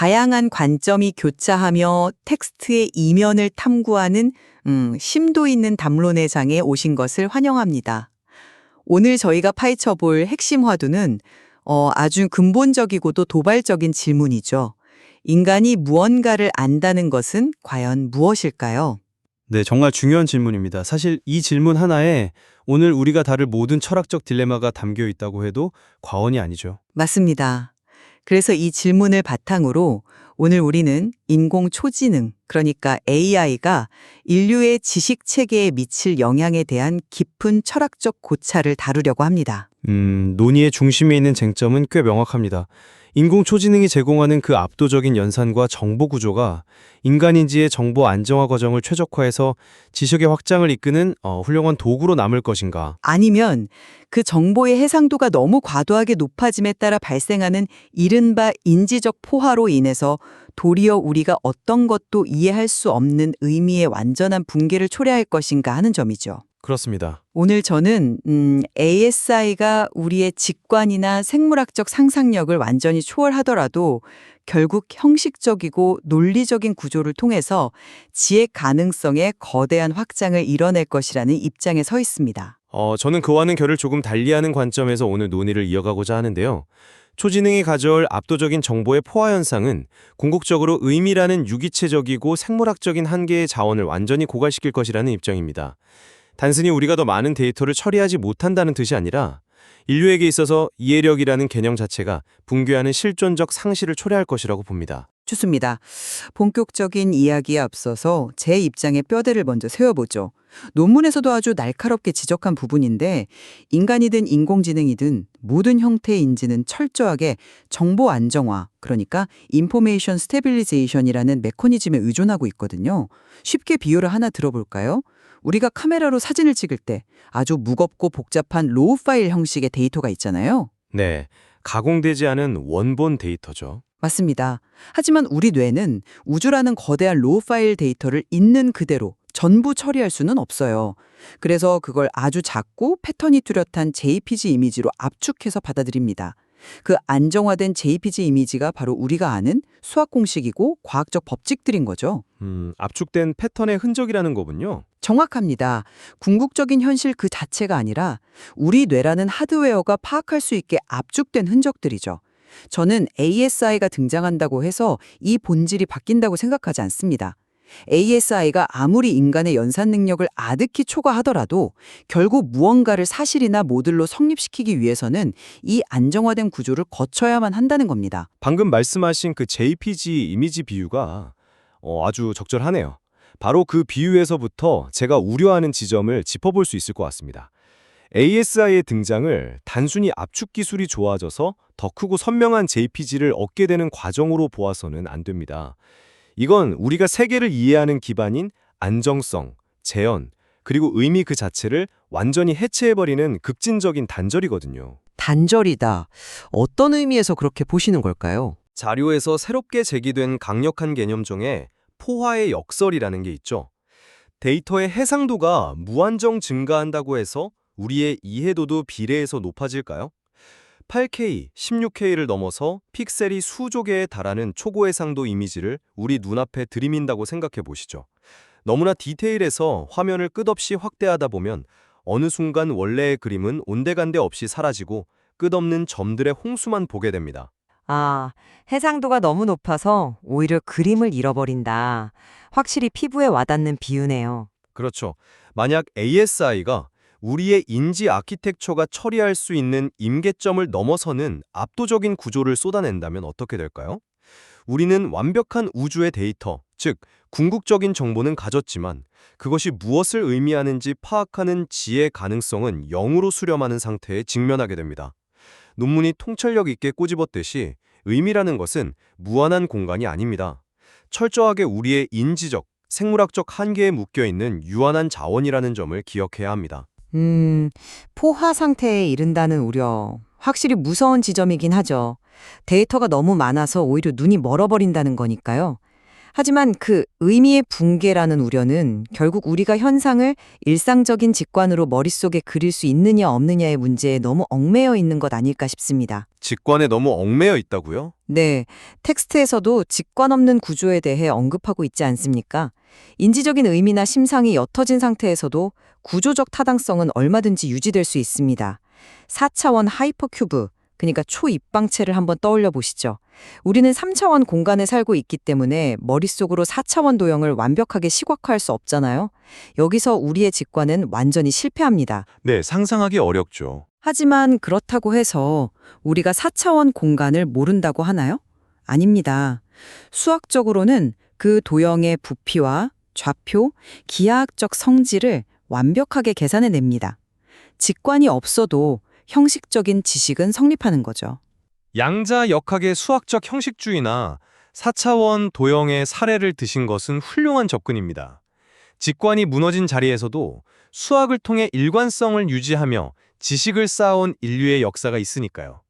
다양한 관점이 교차하며 텍스트의 이면을 탐구하는 심도 있는 담론의 장에 오신 것을 환영합니다. 오늘 저희가 파헤쳐 볼 핵심 화두는 아주 근본적이고도 도발적인 질문이죠. 인간이 무언가를 안다는 것은 과연 무엇일까요? 네, 정말 중요한 질문입니다. 사실 이 질문 하나에 오늘 우리가 다룰 모든 철학적 딜레마가 담겨 있다고 해도 과언이 아니죠. 맞습니다. 그래서 이 질문을 바탕으로 오늘 우리는 인공 초지능, 그러니까 AI가 인류의 지식 체계에 미칠 영향에 대한 깊은 철학적 고찰을 다루려고 합니다. 논의의 중심에 있는 쟁점은 꽤 명확합니다. 인공초지능이 제공하는 그 압도적인 연산과 정보 구조가 인간인지의 정보 안정화 과정을 최적화해서 지식의 확장을 이끄는 훌륭한 도구로 남을 것인가? 아니면 그 정보의 해상도가 너무 과도하게 높아짐에 따라 발생하는 이른바 인지적 포화로 인해서 도리어 우리가 어떤 것도 이해할 수 없는 의미의 완전한 붕괴를 초래할 것인가 하는 점이죠. 그렇습니다. 오늘 저는 ASI가 우리의 직관이나 생물학적 상상력을 완전히 초월하더라도 결국 형식적이고 논리적인 구조를 통해서 지의 가능성의 거대한 확장을 이뤄낼 것이라는 입장에 서 있습니다. 저는 그와는 결을 조금 달리하는 관점에서 오늘 논의를 이어가고자 하는데요. 초지능이 가져올 압도적인 정보의 포화 현상은 궁극적으로 의미라는 유기체적이고 생물학적인 한계의 자원을 완전히 고갈시킬 것이라는 입장입니다. 단순히 우리가 더 많은 데이터를 처리하지 못한다는 뜻이 아니라 인류에게 있어서 이해력이라는 개념 자체가 붕괴하는 실존적 상실을 초래할 것이라고 봅니다. 좋습니다. 본격적인 이야기에 앞서서 제 입장의 뼈대를 먼저 세워보죠. 논문에서도 아주 날카롭게 지적한 부분인데 인간이든 인공지능이든 모든 형태의 인지는 철저하게 정보 안정화, 그러니까 인포메이션 스테빌리제이션이라는 메커니즘에 의존하고 있거든요. 쉽게 비유를 하나 들어볼까요? 우리가 카메라로 사진을 찍을 때 아주 무겁고 복잡한 로우 파일 형식의 데이터가 있잖아요. 네, 가공되지 않은 원본 데이터죠. 맞습니다. 하지만 우리 뇌는 우주라는 거대한 로우 파일 데이터를 있는 그대로 전부 처리할 수는 없어요. 그래서 그걸 아주 작고 패턴이 뚜렷한 JPG 이미지로 압축해서 받아들입니다. 그 안정화된 JPG 이미지가 바로 우리가 아는 수학 공식이고 과학적 법칙들인 거죠. 압축된 패턴의 흔적이라는 거군요. 정확합니다. 궁극적인 현실 그 자체가 아니라 우리 뇌라는 하드웨어가 파악할 수 있게 압축된 흔적들이죠. 저는 ASI가 등장한다고 해서 이 본질이 바뀐다고 생각하지 않습니다. ASI가 아무리 인간의 연산 능력을 아득히 초과하더라도 결국 무언가를 사실이나 모듈로 성립시키기 위해서는 이 안정화된 구조를 거쳐야만 한다는 겁니다. 방금 말씀하신 그 JPG 이미지 비유가 아주 적절하네요. 바로 그 비유에서부터 제가 우려하는 지점을 짚어볼 수 있을 것 같습니다. ASI의 등장을 단순히 압축 기술이 좋아져서 더 크고 선명한 JPG를 얻게 되는 과정으로 보아서는 안 됩니다. 이건 우리가 세계를 이해하는 기반인 안정성, 재현, 그리고 의미 그 자체를 완전히 해체해버리는 극진적인 단절이거든요. 단절이다. 어떤 의미에서 그렇게 보시는 걸까요? 자료에서 새롭게 제기된 강력한 개념 중에 포화의 역설이라는 게 있죠. 데이터의 해상도가 무한정 증가한다고 해서 우리의 이해도도 비례해서 높아질까요? 8K, 16K를 넘어서 픽셀이 수조 개에 달하는 초고해상도 이미지를 우리 눈앞에 들이민다고 생각해 보시죠. 너무나 디테일해서 화면을 끝없이 확대하다 보면 어느 순간 원래의 그림은 온데간데 없이 사라지고 끝없는 점들의 홍수만 보게 됩니다. 해상도가 너무 높아서 오히려 그림을 잃어버린다. 확실히 피부에 와닿는 비유네요. 그렇죠. 만약 ASI가 우리의 인지 아키텍처가 처리할 수 있는 임계점을 넘어서는 압도적인 구조를 쏟아낸다면 어떻게 될까요? 우리는 완벽한 우주의 데이터, 즉 궁극적인 정보는 가졌지만 그것이 무엇을 의미하는지 파악하는 지의 가능성은 0으로 수렴하는 상태에 직면하게 됩니다. 논문이 통찰력 있게 꼬집었듯이 의미라는 것은 무한한 공간이 아닙니다. 철저하게 우리의 인지적, 생물학적 한계에 묶여있는 유한한 자원이라는 점을 기억해야 합니다. 포화 상태에 이른다는 우려. 확실히 무서운 지점이긴 하죠. 데이터가 너무 많아서 오히려 눈이 멀어버린다는 거니까요. 하지만 그 의미의 붕괴라는 우려는 결국 우리가 현상을 일상적인 직관으로 머릿속에 그릴 수 있느냐 없느냐의 문제에 너무 얽매여 있는 것 아닐까 싶습니다. 직관에 너무 얽매여 있다고요? 네, 텍스트에서도 직관 없는 구조에 대해 언급하고 있지 않습니까? 인지적인 의미나 심상이 옅어진 상태에서도 구조적 타당성은 얼마든지 유지될 수 있습니다. 4차원 하이퍼큐브, 그러니까 초입방체를 한번 떠올려 보시죠. 우리는 3차원 공간에 살고 있기 때문에 머릿속으로 4차원 도형을 완벽하게 시각화할 수 없잖아요. 여기서 우리의 직관은 완전히 실패합니다. 네, 상상하기 어렵죠. 하지만 그렇다고 해서 우리가 4차원 공간을 모른다고 하나요? 아닙니다. 수학적으로는 그 도형의 부피와 좌표, 기하학적 성질을 완벽하게 계산해냅니다. 직관이 없어도 형식적인 지식은 성립하는 거죠. 양자역학의 수학적 형식주의나 4차원 도형의 사례를 드신 것은 훌륭한 접근입니다. 직관이 무너진 자리에서도 수학을 통해 일관성을 유지하며 지식을 쌓아온 인류의 역사가 있으니까요.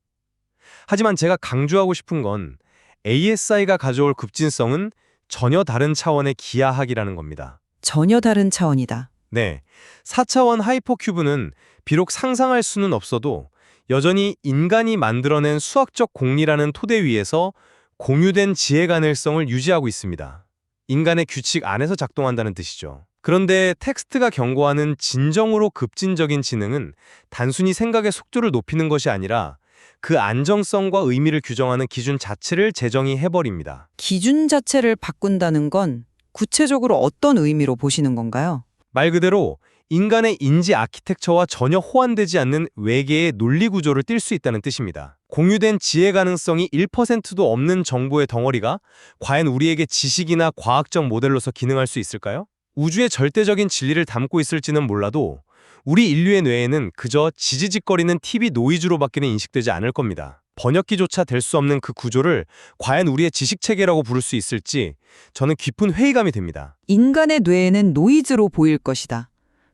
하지만 제가 강조하고 싶은 건 ASI가 가져올 급진성은 전혀 다른 차원의 기하학이라는 겁니다. 전혀 다른 차원이다. 네, 4차원 하이퍼큐브는 비록 상상할 수는 없어도 여전히 인간이 만들어낸 수학적 공리라는 토대 위에서 공유된 지혜 가능성을 유지하고 있습니다. 인간의 규칙 안에서 작동한다는 뜻이죠. 그런데 텍스트가 경고하는 진정으로 급진적인 지능은 단순히 생각의 속도를 높이는 것이 아니라 그 안정성과 의미를 규정하는 기준 자체를 재정의해버립니다. 기준 자체를 바꾼다는 건 구체적으로 어떤 의미로 보시는 건가요? 말 그대로 인간의 인지 아키텍처와 전혀 호환되지 않는 외계의 논리 구조를 띌 수 있다는 뜻입니다. 공유된 지혜 가능성이 1%도 없는 정보의 덩어리가 과연 우리에게 지식이나 과학적 모델로서 기능할 수 있을까요? 우주의 절대적인 진리를 담고 있을지는 몰라도 우리 인류의 뇌에는 그저 지지직거리는 TV 노이즈로밖에는 인식되지 않을 겁니다. 번역기조차 될 수 없는 그 구조를 과연 우리의 지식체계라고 부를 수 있을지 저는 깊은 회의감이 듭니다. 인간의 뇌에는 노이즈로 보일 것이다.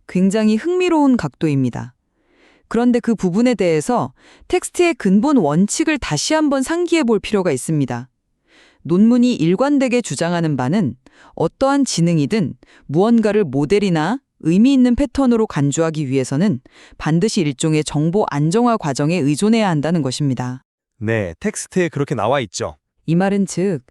굉장히 흥미로운 각도입니다. 그런데 그 부분에 대해서 텍스트의 근본 원칙을 다시 한번 상기해 볼 필요가 있습니다. 논문이 일관되게 주장하는 바는 어떠한 지능이든 무언가를 모델이나 의미 있는 패턴으로 간주하기 위해서는 반드시 일종의 정보 안정화 과정에 의존해야 한다는 것입니다. 네, 텍스트에 그렇게 나와 있죠. 이 말은 즉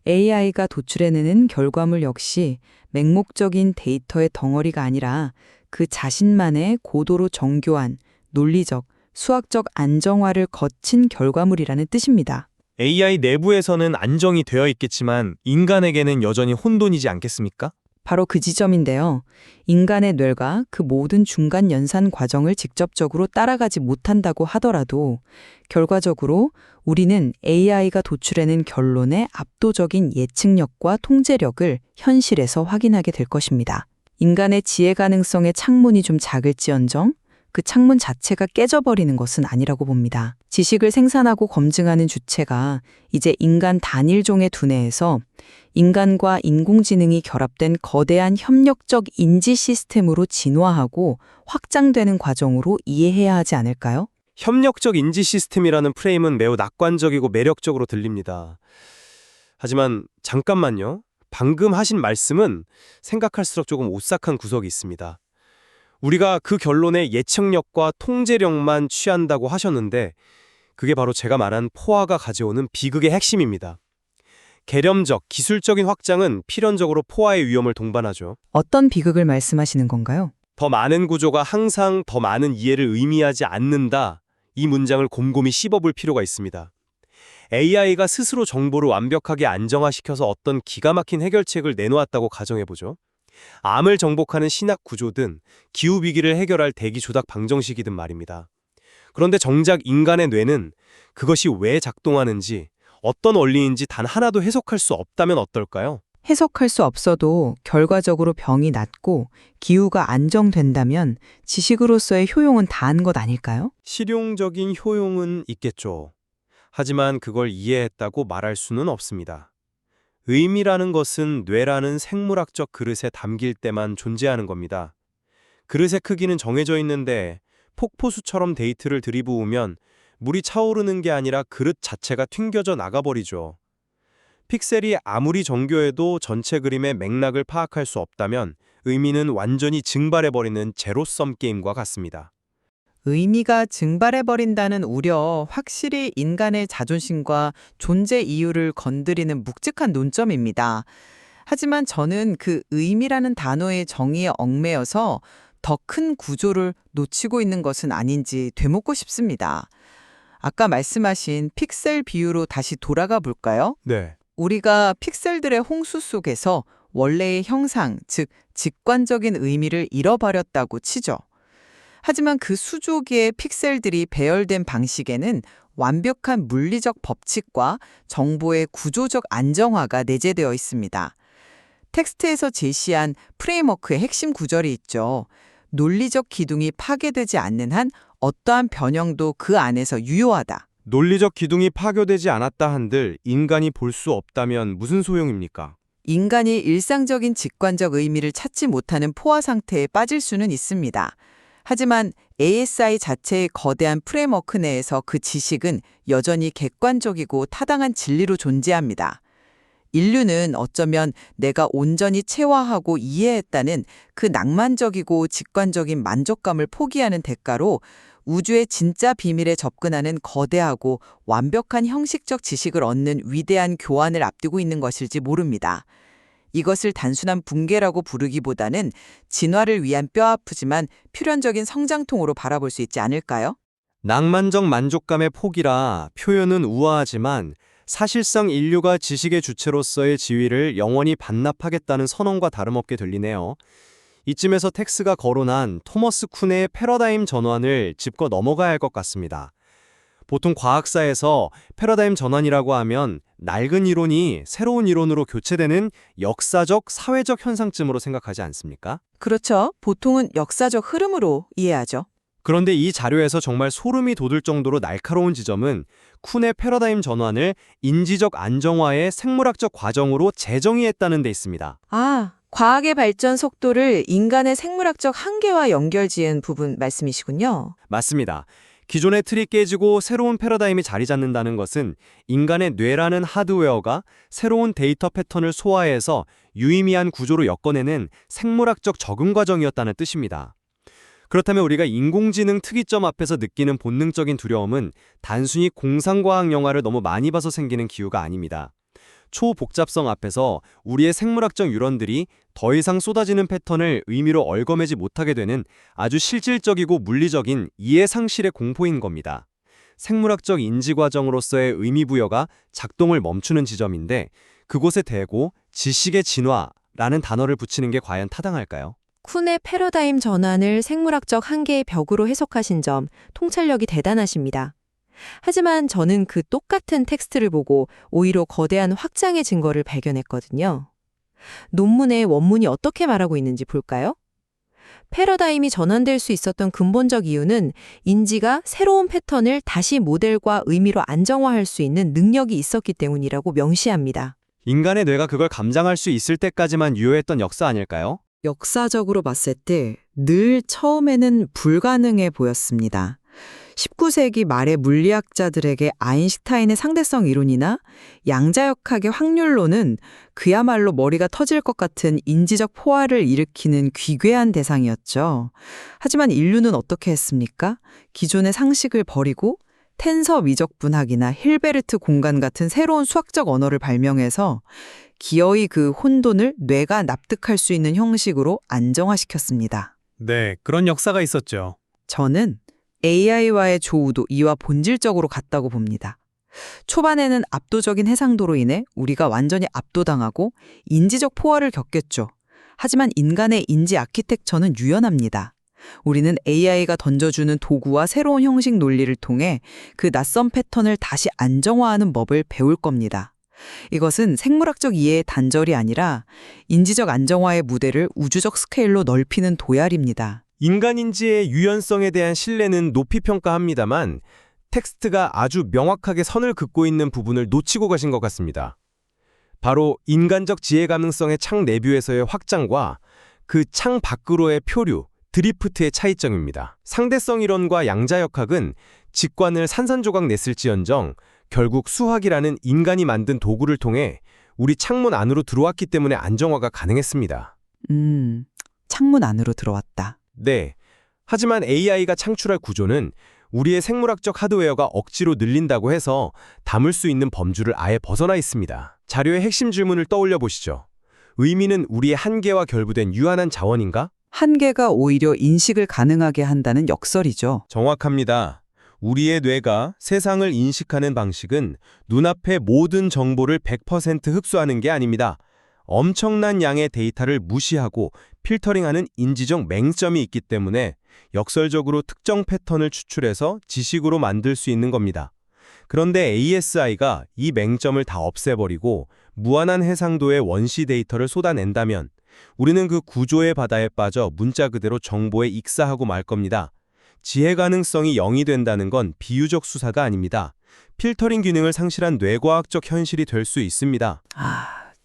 AI가 도출해내는 결과물 역시 맹목적인 데이터의 덩어리가 아니라 그 자신만의 고도로 정교한 논리적, 수학적 안정화를 거친 결과물이라는 뜻입니다. AI 내부에서는 안정이 되어 있겠지만 인간에게는 여전히 혼돈이지 않겠습니까? 바로 그 지점인데요. 인간의 뇌가 그 모든 중간 연산 과정을 직접적으로 따라가지 못한다고 하더라도 결과적으로 우리는 AI가 도출해낸 결론의 압도적인 예측력과 통제력을 현실에서 확인하게 될 것입니다. 인간의 지혜 가능성의 창문이 좀 작을지언정 그 창문 자체가 깨져버리는 것은 아니라고 봅니다. 지식을 생산하고 검증하는 주체가 이제 인간 단일종의 두뇌에서 인간과 인공지능이 결합된 거대한 협력적 인지 시스템으로 진화하고 확장되는 과정으로 이해해야 하지 않을까요? 협력적 인지 시스템이라는 프레임은 매우 낙관적이고 매력적으로 들립니다. 하지만 잠깐만요. 방금 하신 말씀은 생각할수록 조금 오싹한 구석이 있습니다. 우리가 그 결론에 예측력과 통제력만 취한다고 하셨는데 그게 바로 제가 말한 포화가 가져오는 비극의 핵심입니다. 개념적, 기술적인 확장은 필연적으로 포화의 위험을 동반하죠. 어떤 비극을 말씀하시는 건가요? 더 많은 구조가 항상 더 많은 이해를 의미하지 않는다. 이 문장을 곰곰이 씹어볼 필요가 있습니다. AI가 스스로 정보를 완벽하게 안정화시켜서 어떤 기가 막힌 해결책을 내놓았다고 가정해보죠. 암을 정복하는 신약 구조든 기후위기를 해결할 대기 조작 방정식이든 말입니다. 그런데 정작 인간의 뇌는 그것이 왜 작동하는지 어떤 원리인지 단 하나도 해석할 수 없다면 어떨까요? 해석할 수 없어도 결과적으로 병이 낫고 기후가 안정된다면 지식으로서의 효용은 다한 것 아닐까요? 실용적인 효용은 있겠죠. 하지만 그걸 이해했다고 말할 수는 없습니다. 의미라는 것은 뇌라는 생물학적 그릇에 담길 때만 존재하는 겁니다. 그릇의 크기는 정해져 있는데 폭포수처럼 데이터를 들이부으면 물이 차오르는 게 아니라 그릇 자체가 튕겨져 나가버리죠. 픽셀이 아무리 정교해도 전체 그림의 맥락을 파악할 수 없다면 의미는 완전히 증발해버리는 제로섬 게임과 같습니다. 의미가 증발해버린다는 우려, 확실히 인간의 자존심과 존재 이유를 건드리는 묵직한 논점입니다. 하지만 저는 그 의미라는 단어의 정의에 얽매여서 더 큰 구조를 놓치고 있는 것은 아닌지 되묻고 싶습니다. 아까 말씀하신 픽셀 비유로 다시 돌아가 볼까요? 네. 우리가 픽셀들의 홍수 속에서 원래의 형상, 즉 직관적인 의미를 잃어버렸다고 치죠. 하지만 그 수조기의 픽셀들이 배열된 방식에는 완벽한 물리적 법칙과 정보의 구조적 안정화가 내재되어 있습니다. 텍스트에서 제시한 프레임워크의 핵심 구절이 있죠. 논리적 기둥이 파괴되지 않는 한 어떠한 변형도 그 안에서 유효하다. 논리적 기둥이 파괴되지 않았다 한들 인간이 볼 수 없다면 무슨 소용입니까? 인간이 일상적인 직관적 의미를 찾지 못하는 포화 상태에 빠질 수는 있습니다. 하지만 ASI 자체의 거대한 프레임워크 내에서 그 지식은 여전히 객관적이고 타당한 진리로 존재합니다. 인류는 어쩌면 내가 온전히 체화하고 이해했다는 그 낭만적이고 직관적인 만족감을 포기하는 대가로 우주의 진짜 비밀에 접근하는 거대하고 완벽한 형식적 지식을 얻는 위대한 교환을 앞두고 있는 것일지 모릅니다. 이것을 단순한 붕괴라고 부르기보다는 진화를 위한 뼈아프지만 필연적인 성장통으로 바라볼 수 있지 않을까요? 낭만적 만족감의 폭이라 표현은 우아하지만 사실상 인류가 지식의 주체로서의 지위를 영원히 반납하겠다는 선언과 다름없게 들리네요. 이쯤에서 텍스가 거론한 토머스 쿤의 패러다임 전환을 짚고 넘어가야 할 것 같습니다. 보통 과학사에서 패러다임 전환이라고 하면 낡은 이론이 새로운 이론으로 교체되는 역사적, 사회적 현상쯤으로 생각하지 않습니까? 그렇죠. 보통은 역사적 흐름으로 이해하죠. 그런데 이 자료에서 정말 소름이 돋을 정도로 날카로운 지점은 쿤의 패러다임 전환을 인지적 안정화의 생물학적 과정으로 재정의했다는 데 있습니다. 아, 과학의 발전 속도를 인간의 생물학적 한계와 연결지은 부분 말씀이시군요. 맞습니다. 기존의 틀이 깨지고 새로운 패러다임이 자리 잡는다는 것은 인간의 뇌라는 하드웨어가 새로운 데이터 패턴을 소화해서 유의미한 구조로 엮어내는 생물학적 적응 과정이었다는 뜻입니다. 그렇다면 우리가 인공지능 특이점 앞에서 느끼는 본능적인 두려움은 단순히 공상과학 영화를 너무 많이 봐서 생기는 기우가 아닙니다. 초복잡성 앞에서 우리의 생물학적 유런들이 더 이상 쏟아지는 패턴을 의미로 얽어매지 못하게 되는 아주 실질적이고 물리적인 이해 상실의 공포인 겁니다. 생물학적 인지 과정으로서의 의미 부여가 작동을 멈추는 지점인데 그곳에 대고 지식의 진화라는 단어를 붙이는 게 과연 타당할까요? 쿤의 패러다임 전환을 생물학적 한계의 벽으로 해석하신 점 통찰력이 대단하십니다. 하지만 저는 그 똑같은 텍스트를 보고 오히려 거대한 확장의 증거를 발견했거든요. 논문의 원문이 어떻게 말하고 있는지 볼까요? 패러다임이 전환될 수 있었던 근본적 이유는 인지가 새로운 패턴을 다시 모델과 의미로 안정화할 수 있는 능력이 있었기 때문이라고 명시합니다. 인간의 뇌가 그걸 감당할 수 있을 때까지만 유효했던 역사 아닐까요? 역사적으로 봤을 때 늘 처음에는 불가능해 보였습니다. 19세기 말의 물리학자들에게 아인슈타인의 상대성 이론이나 양자역학의 확률론은 그야말로 머리가 터질 것 같은 인지적 포화를 일으키는 귀괴한 대상이었죠. 하지만 인류는 어떻게 했습니까? 기존의 상식을 버리고 텐서 미적분학이나 힐베르트 공간 같은 새로운 수학적 언어를 발명해서 기어이 그 혼돈을 뇌가 납득할 수 있는 형식으로 안정화시켰습니다. 네, 그런 역사가 있었죠. 저는 AI와의 조우도 이와 본질적으로 같다고 봅니다. 초반에는 압도적인 해상도로 인해 우리가 완전히 압도당하고 인지적 포화를 겪겠죠. 하지만 인간의 인지 아키텍처는 유연합니다. 우리는 AI가 던져주는 도구와 새로운 형식 논리를 통해 그 낯선 패턴을 다시 안정화하는 법을 배울 겁니다. 이것은 생물학적 이해의 단절이 아니라 인지적 안정화의 무대를 우주적 스케일로 넓히는 도약입니다. 인간인지의 유연성에 대한 신뢰는 높이 평가합니다만 텍스트가 아주 명확하게 선을 긋고 있는 부분을 놓치고 가신 것 같습니다. 바로 인간적 지혜 가능성의 창 내부에서의 확장과 그 창 밖으로의 표류, 드리프트의 차이점입니다. 상대성 이론과 양자역학은 직관을 산산조각 냈을지언정 결국 수학이라는 인간이 만든 도구를 통해 우리 창문 안으로 들어왔기 때문에 안정화가 가능했습니다. 창문 안으로 들어왔다. 네. 하지만 AI가 창출할 구조는 우리의 생물학적 하드웨어가 억지로 늘린다고 해서 담을 수 있는 범주를 아예 벗어나 있습니다. 자료의 핵심 질문을 떠올려 보시죠. 의미는 우리의 한계와 결부된 유한한 자원인가? 한계가 오히려 인식을 가능하게 한다는 역설이죠. 정확합니다. 우리의 뇌가 세상을 인식하는 방식은 눈앞의 모든 정보를 100% 흡수하는 게 아닙니다. 엄청난 양의 데이터를 무시하고 필터링하는 인지적 맹점이 있기 때문에 역설적으로 특정 패턴을 추출해서 지식으로 만들 수 있는 겁니다. 그런데 ASI가 이 맹점을 다 없애버리고 무한한 해상도의 원시 데이터를 쏟아낸다면 우리는 그 구조의 바다에 빠져 문자 그대로 정보에 익사하고 말 겁니다. 지혜 가능성이 0이 된다는 건 비유적 수사가 아닙니다. 필터링 기능을 상실한 뇌과학적 현실이 될 수 있습니다.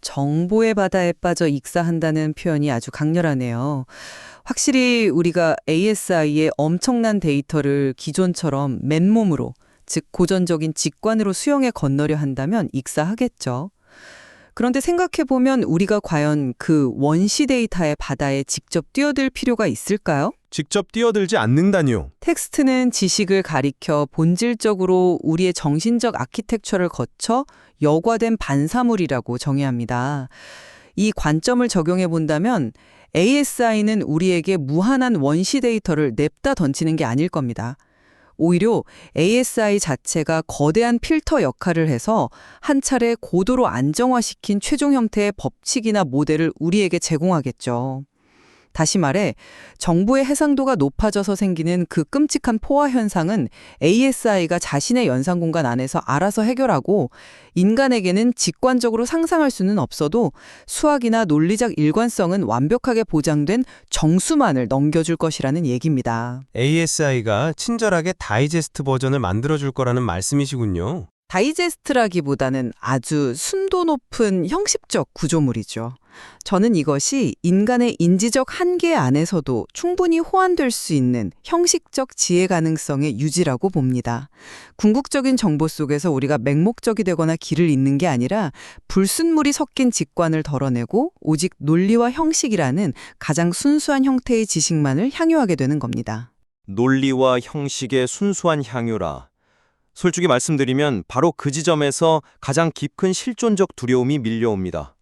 정보의 바다에 빠져 익사한다는 표현이 아주 강렬하네요. 확실히 우리가 ASI의 엄청난 데이터를 기존처럼 맨몸으로, 즉 고전적인 직관으로 수용해 건너려 한다면 익사하겠죠. 그런데 생각해보면 우리가 과연 그 원시 데이터의 바다에 직접 뛰어들 필요가 있을까요? 직접 뛰어들지 않는다니요. 텍스트는 지식을 가리켜 본질적으로 우리의 정신적 아키텍처를 거쳐 여과된 반사물이라고 정의합니다. 이 관점을 적용해 본다면 ASI는 우리에게 무한한 원시 데이터를 냅다 던지는 게 아닐 겁니다. 오히려 ASI 자체가 거대한 필터 역할을 해서 한 차례 고도로 안정화시킨 최종 형태의 법칙이나 모델을 우리에게 제공하겠죠. 다시 말해 정보의 해상도가 높아져서 생기는 그 끔찍한 포화 현상은 ASI가 자신의 연산 공간 안에서 알아서 해결하고 인간에게는 직관적으로 상상할 수는 없어도 수학이나 논리적 일관성은 완벽하게 보장된 정수만을 넘겨줄 것이라는 얘기입니다. ASI가 친절하게 다이제스트 버전을 만들어줄 거라는 말씀이시군요. 다이제스트라기보다는 아주 순도 높은 형식적 구조물이죠. 저는 이것이 인간의 인지적 한계 안에서도 충분히 호환될 수 있는 형식적 지혜 가능성의 유지라고 봅니다. 궁극적인 정보 속에서 우리가 맹목적이 되거나 길을 잇는 게 아니라 불순물이 섞인 직관을 덜어내고 오직 논리와 형식이라는 가장 순수한 형태의 지식만을 향유하게 되는 겁니다. 논리와 형식의 순수한 향유라. 솔직히 말씀드리면 바로 그 지점에서 가장 깊은 실존적 두려움이 밀려옵니다.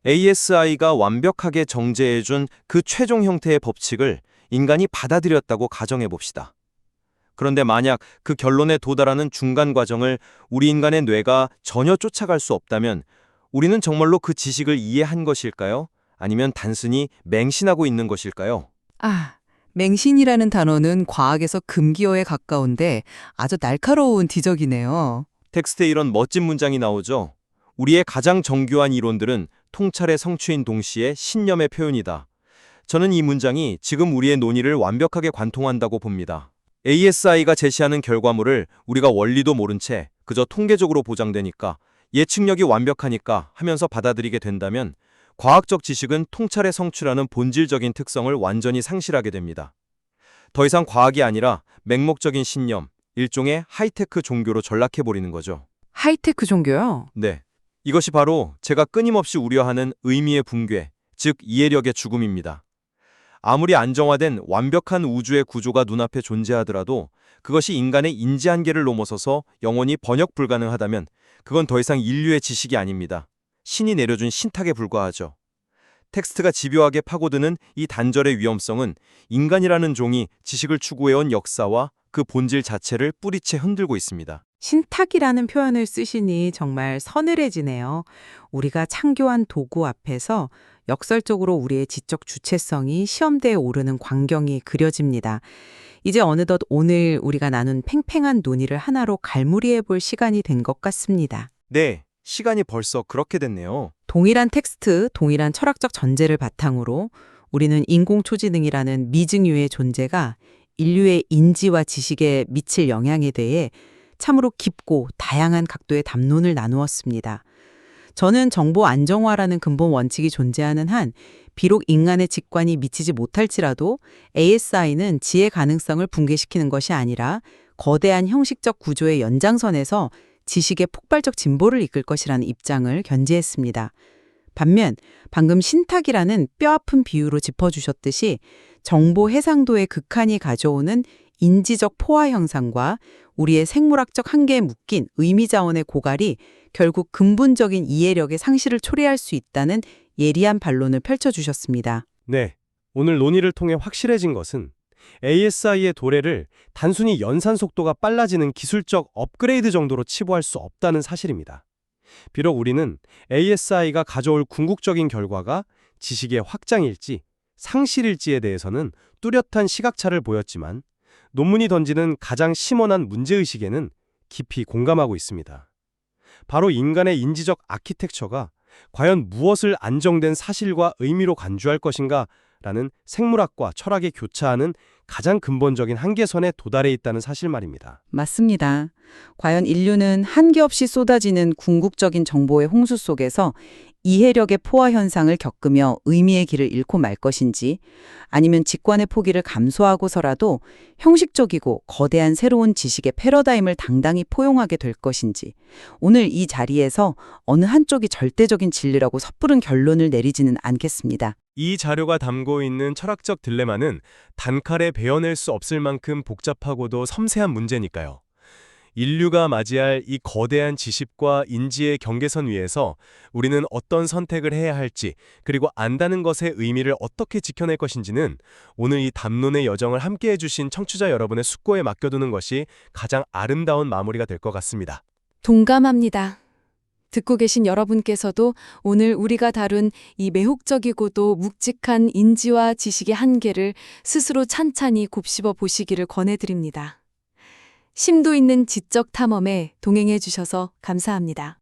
ASI가 완벽하게 정제해준 그 최종 형태의 법칙을 인간이 받아들였다고 가정해봅시다. 그런데 만약 그 결론에 도달하는 중간 과정을 우리 인간의 뇌가 전혀 쫓아갈 수 없다면 우리는 정말로 그 지식을 이해한 것일까요? 아니면 단순히 맹신하고 있는 것일까요? 맹신이라는 단어는 과학에서 금기어에 가까운데 아주 날카로운 지적이네요. 텍스트에 이런 멋진 문장이 나오죠. 우리의 가장 정교한 이론들은 통찰의 성취인 동시에 신념의 표현이다. 저는 이 문장이 지금 우리의 논의를 완벽하게 관통한다고 봅니다. ASI가 제시하는 결과물을 우리가 원리도 모른 채 그저 통계적으로 보장되니까 예측력이 완벽하니까 하면서 받아들이게 된다면 과학적 지식은 통찰의 성취라는 본질적인 특성을 완전히 상실하게 됩니다. 더 이상 과학이 아니라 맹목적인 신념, 일종의 하이테크 종교로 전락해버리는 거죠. 하이테크 종교요? 네. 이것이 바로 제가 끊임없이 우려하는 의미의 붕괴, 즉 이해력의 죽음입니다. 아무리 안정화된 완벽한 우주의 구조가 눈앞에 존재하더라도 그것이 인간의 인지 한계를 넘어서서 영원히 번역 불가능하다면 그건 더 이상 인류의 지식이 아닙니다. 신이 내려준 신탁에 불과하죠. 텍스트가 집요하게 파고드는 이 단절의 위험성은 인간이라는 종이 지식을 추구해온 역사와 그 본질 자체를 뿌리채 흔들고 있습니다. 신탁이라는 표현을 쓰시니 정말 서늘해지네요. 우리가 창조한 도구 앞에서 역설적으로 우리의 지적 주체성이 시험대에 오르는 광경이 그려집니다. 이제 어느덧 오늘 우리가 나눈 팽팽한 논의를 하나로 갈무리해 볼 시간이 된 것 같습니다. 네, 시간이 벌써 그렇게 됐네요. 동일한 텍스트, 동일한 철학적 전제를 바탕으로 우리는 인공초지능이라는 미증유의 존재가 인류의 인지와 지식에 미칠 영향에 대해 참으로 깊고 다양한 각도의 담론을 나누었습니다. 저는 정보 안정화라는 근본 원칙이 존재하는 한 비록 인간의 직관이 미치지 못할지라도 ASI는 지혜 가능성을 붕괴시키는 것이 아니라 거대한 형식적 구조의 연장선에서 지식의 폭발적 진보를 이끌 것이라는 입장을 견지했습니다. 반면 방금 신탁이라는 뼈아픈 비유로 짚어주셨듯이 정보 해상도의 극한이 가져오는 인지적 포화 현상과 우리의 생물학적 한계에 묶인 의미 자원의 고갈이 결국 근본적인 이해력의 상실을 초래할 수 있다는 예리한 반론을 펼쳐주셨습니다. 네, 오늘 논의를 통해 확실해진 것은 ASI의 도래를 단순히 연산 속도가 빨라지는 기술적 업그레이드 정도로 치부할 수 없다는 사실입니다. 비록 우리는 ASI가 가져올 궁극적인 결과가 지식의 확장일지 상실일지에 대해서는 뚜렷한 시각차를 보였지만 논문이 던지는 가장 심원한 문제의식에는 깊이 공감하고 있습니다. 바로 인간의 인지적 아키텍처가 과연 무엇을 안정된 사실과 의미로 간주할 것인가 라는 생물학과 철학의 교차하는 가장 근본적인 한계선에 도달해 있다는 사실 말입니다. 맞습니다. 과연 인류는 한계 없이 쏟아지는 궁극적인 정보의 홍수 속에서 이해력의 포화 현상을 겪으며 의미의 길을 잃고 말 것인지, 아니면 직관의 포기를 감수하고서라도 형식적이고 거대한 새로운 지식의 패러다임을 당당히 포용하게 될 것인지, 오늘 이 자리에서 어느 한쪽이 절대적인 진리라고 섣부른 결론을 내리지는 않겠습니다. 이 자료가 담고 있는 철학적 딜레마는 단칼에 베어낼 수 없을 만큼 복잡하고도 섬세한 문제니까요. 인류가 맞이할 이 거대한 지식과 인지의 경계선 위에서 우리는 어떤 선택을 해야 할지, 그리고 안다는 것의 의미를 어떻게 지켜낼 것인지는 오늘 이 담론의 여정을 함께해 주신 청취자 여러분의 숙고에 맡겨두는 것이 가장 아름다운 마무리가 될 것 같습니다. 동감합니다. 듣고 계신 여러분께서도 오늘 우리가 다룬 이 매혹적이고도 묵직한 인지와 지식의 한계를 스스로 찬찬히 곱씹어 보시기를 권해드립니다. 심도 있는 지적 탐험에 동행해 주셔서 감사합니다.